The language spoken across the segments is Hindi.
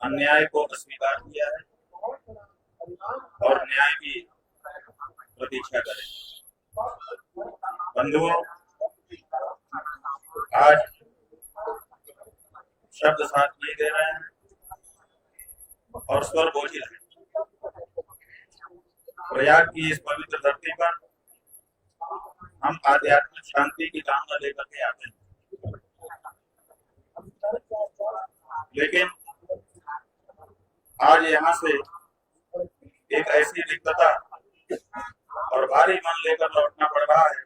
अन्याय को अस्वीकार किया है और न्याय की प्रतीक्षा करें। बंधुओं, आज शब्द साथ नहीं दे रहे हैं और स्वर बोझिल है। प्रयाग की इस पवित्र धरती पर हम आध्यात्मिक शांति की कामना लेकर के आते हैं, लेकिन आज यहाँ से एक ऐसी रिक्तता और भारी मन लेकर लौटना पड़ रहा है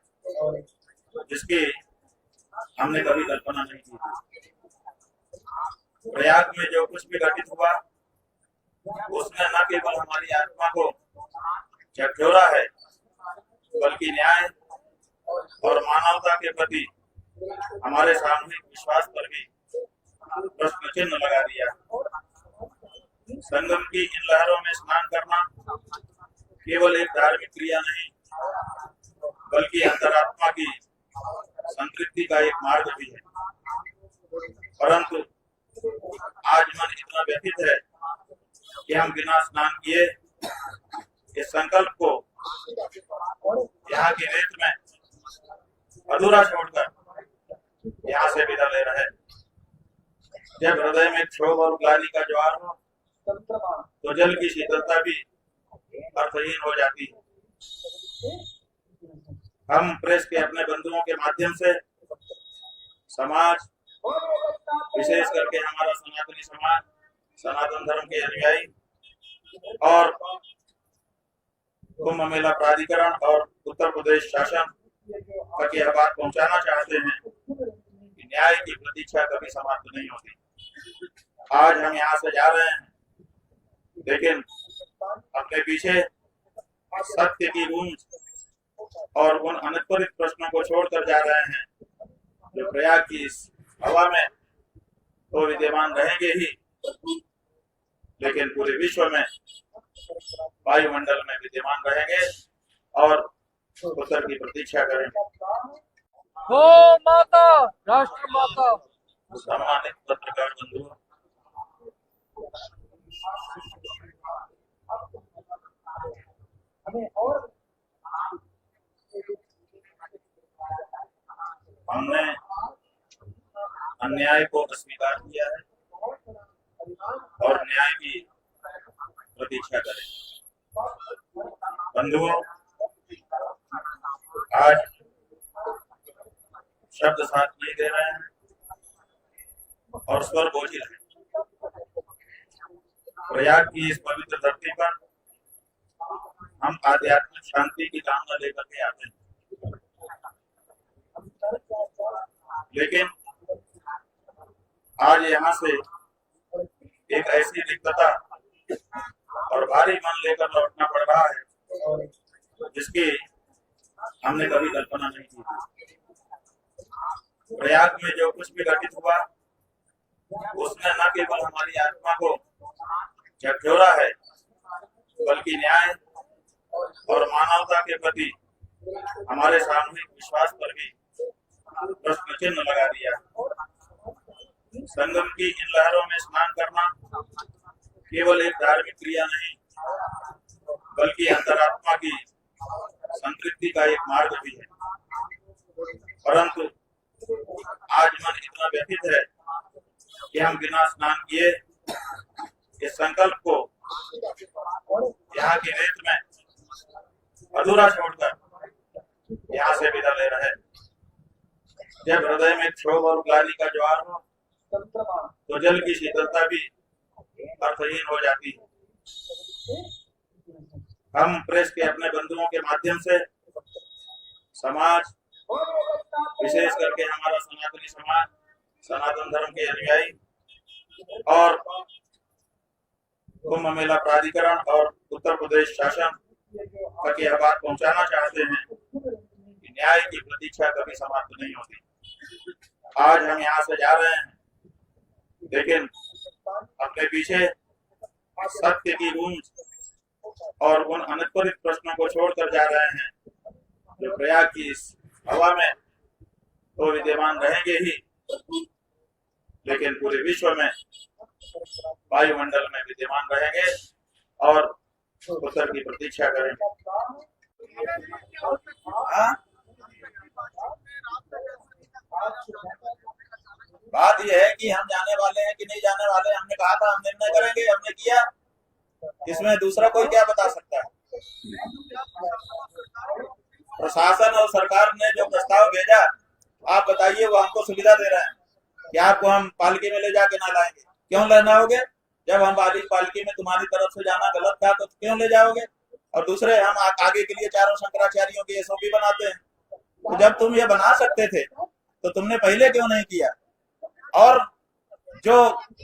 जिसकी हमने कभी कल्पना नहीं की। प्रयाग में जो कुछ भी घटित हुआ उसने न केवल हमारी आत्मा को झकझोरा है, बल्कि न्याय और मानवता के प्रति हमारे सामूहिक विश्वास पर भी प्रश्न चिन्ह लगा दिया। संगम की इन लहरों में स्नान करना केवल एक धार्मिक क्रिया नहीं, बल्कि अंतरात्मा की संतृप्ति का एक मार्ग भी है। परंतु आज मन इतना व्यथित है कि हम बिना स्नान किए इस संकल्प को यहाँ की रेत में अधूरा छोड़कर यहाँ से विदा ले रहे। जब हृदय में क्षोभ और ग्लानि का ज्वार हो तो जल की शीतलता भी अर्थहीन हो जाती है। हम प्रेस के अपने बंधुओं के माध्यम से समाज, विशेष करके हमारा सनातनी समाज, सनातन धर्म के अनुयायी और कुंभ मेला प्राधिकरण और उत्तर प्रदेश शासन तक यह बात पहुंचाना चाहते हैं कि न्याय की प्रतीक्षा कभी समाप्त नहीं होती। आज हम यहाँ से जा रहे हैं, लेकिन अपने पीछे सत्य की गूंज और उन अनुत्तरित प्रश्नों को छोड़कर जा रहे हैं जो प्रयाग की इस हवा में तो विद्यमान रहेंगे ही, लेकिन पूरे विश्व में वायुमंडल में विद्यमान रहेंगे और उत्तर की प्रतीक्षा करेंगे। हो माता, राष्ट्र माता। सम्मानित पत्रकार बंधुओं, हमने अन्याय को अस्वीकार किया है और न्याय की प्रतीक्षा करें। बंधुओं, आज शब्द साथ नहीं दे रहे हैं और स्वर बोझिल है। प्रयाग की इस पवित्र धरती पर हम आध्यात्मिक शांति की कामना लेकर के आते हैं, लेकिन आज यहाँ से एक ऐसी रिक्तता और भारी मन लेकर लौटना पड़ रहा है जिसकी हमने कभी कल्पना नहीं की। प्रयाग में जो कुछ भी घटित हुआ उसने न केवल हमारी आत्मा को झकझोरा है, बल्कि न्याय और मानवता के प्रति हमारे सामूहिक विश्वास पर भी प्रश्न चिन्ह लगा दिया। संगम की इन लहरों में स्नान करना केवल एक धार्मिक क्रिया नहीं, बल्कि अंतरात्मा की संतृप्ति का एक मार्ग भी है। परंतु आज मन इतना व्यथित है कि हम बिना स्नान किए इस संकल्प को यहाँ की रेत में अधूरा छोड़कर यहाँ से विदा ले रहे। जब हृदय में क्षोभ और ग्लानि का ज्वार हो तो जल की शीतलता भी अर्थहीन हो जाती है। हम प्रेस के अपने बंधुओं के माध्यम से समाज, विशेष करके हमारा सनातनी समाज, सनातन धर्म के अनुयायी और कुंभ मेला प्राधिकरण और उत्तर प्रदेश शासन तक यह बात पहुंचाना चाहते हैं कि न्याय की प्रतीक्षा कभी समाप्त नहीं होती। आज हम यहाँ से जा रहे हैं, लेकिन अपने पीछे सत्य की गूंज और उन अनुत्तरित प्रश्नों को छोड़कर जा रहे हैं जो प्रयाग की इस हवा में तो विद्यमान रहेंगे ही, लेकिन पूरे विश्व में वायुमंडल में विद्यमान रहेंगे और उत्तर की प्रतीक्षा करेंगे। हाँ? बात यह है कि हम जाने वाले हैं कि नहीं जाने वाले हैं। हमने कहा था हम निर्णय करेंगे, हमने किया, इसमें दूसरा कोई क्या बता सकता है। प्रशासन और सरकार ने जो प्रस्ताव भेजा, आप बताइए, वो हमको सुविधा दे रहे हैं कि आपको हम पालकी में ले जाके ना लाएंगे। क्यों लेना होगे? जब हम पालकी में तुम्हारी तरफ से जाना गलत था तो क्यों ले जाओगे? और दूसरे हम आगे के लिए चारों शंकराचार्यों की एसओपी बनाते हैं। तो जब तुम ये बना सकते थे तो तुमने पहले क्यों नहीं किया? और जो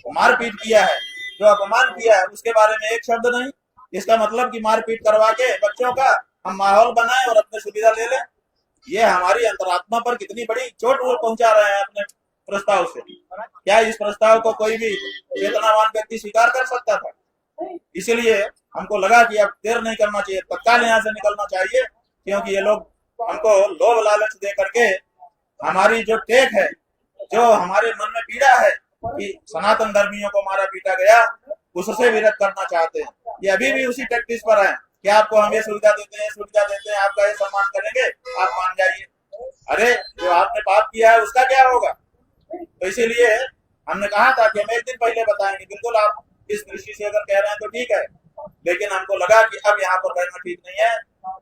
मारपीट किया है, जो अपमान किया है, उसके बारे में एक शब्द नहीं। इसका मतलब कि मारपीट करवा के बच्चों का हम माहौल बनाएं और अपने सुविधा ले लें। ये हमारी अंतरात्मा पर कितनी बड़ी चोट वो पहुंचा रहे हैं अपने प्रस्ताव से। क्या इस प्रस्ताव को कोई भी चेतनावान व्यक्ति स्वीकार कर सकता था? इसलिए हमको लगा कि अब देर नहीं करना चाहिए, तत्काल यहाँ से निकलना चाहिए, क्योंकि ये लोग हमको लोभ लालच दे करके हमारी जो टेक है, जो हमारे मन में पीड़ा है कि सनातन धर्मियों को मारा पीटा गया, उससे विरत करना चाहते हैं। ये अभी भी उसी टैक्टिस पर है कि आपको हम ये सुविधा देते हैं, आपका ये सम्मान करेंगे, आप मान जाइए। अरे जो आपने पाप किया है उसका क्या होगा? तो इसीलिए हमने कहा था कि हम एक दिन पहले बताएंगे। बिल्कुल, आप इस दृष्टि से अगर कह रहे हैं तो ठीक है, लेकिन हमको लगा कि अब यहाँ पर रहना ठीक नहीं है।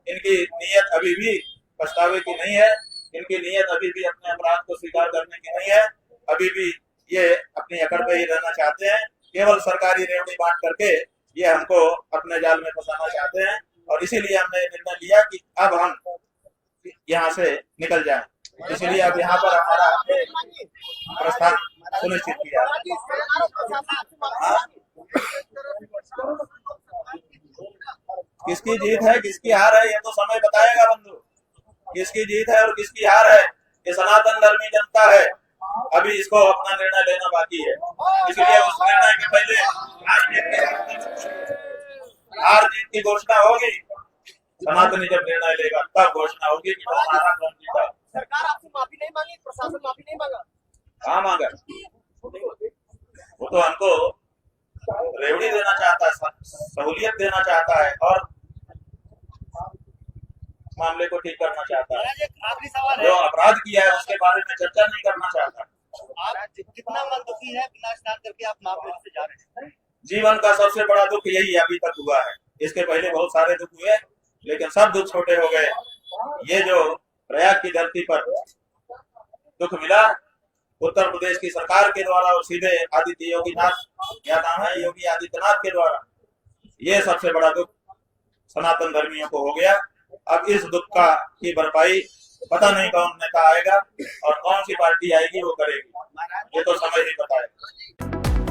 इनकी नीयत अभी भी पछतावे की नहीं है, इनकी नीयत अभी भी अपने अपराध को स्वीकार करने की नहीं है। अभी भी ये अपनी अकड़ पे ही रहना चाहते हैं, केवल सरकारी रेवड़ी बांट करके ये हमको अपने जाल में फंसाना चाहते हैं। और इसीलिए हमने निर्णय लिया कि अब हम यहाँ से निकल जाएं। इसलिए अब यहाँ पर हमारा प्रस्थान सुनिश्चित किया। किसकी जीत है किसकी हार है ये तो समय बताएगा बंधु। किसकी जीत है और किसकी हार है ये सनातन धर्मी जनता है। अभी इसको अपना निर्णय लेना बाकी है। इसलिए उस निर्णय के पहले हार जीत की घोषणा होगी। सनातनी जब निर्णय लेगा तब घोषणा होगी कि हमारा कौन जीता। सरकार आपसे माफी नहीं मांगी, प्रशासन माफी नहीं मांगा? कहाँ मांगा? वो तो हमको रेवड़ी देना चाहता है, सहूलियत देना चाहता है और मामले को ठीक करना चाहता है। आखिरी सवाल जो है, अपराध किया है उसके बारे में चर्चा नहीं करना चाहता। आप कितना मन दुखी है बिना स्नान करके आप महाबलेश्वर से जा रहे हैं? जीवन का सबसे बड़ा दुख यही अभी तक हुआ है। इसके पहले बहुत सारे दुख हुए, लेकिन सब दुख छोटे हो गए। ये जो प्रयाग की धरती पर दुख मिला उत्तर प्रदेश की सरकार के द्वारा और सीधे आदित्य योगीनाथ, क्या नाम है, योगी आदित्यनाथ के द्वारा, ये सबसे बड़ा दुख सनातन धर्मियों को हो गया। अब इस दुख का की भरपाई पता नहीं कौन नेता आएगा और कौन सी पार्टी आएगी वो करेगी, ये तो समय ही बताएगा।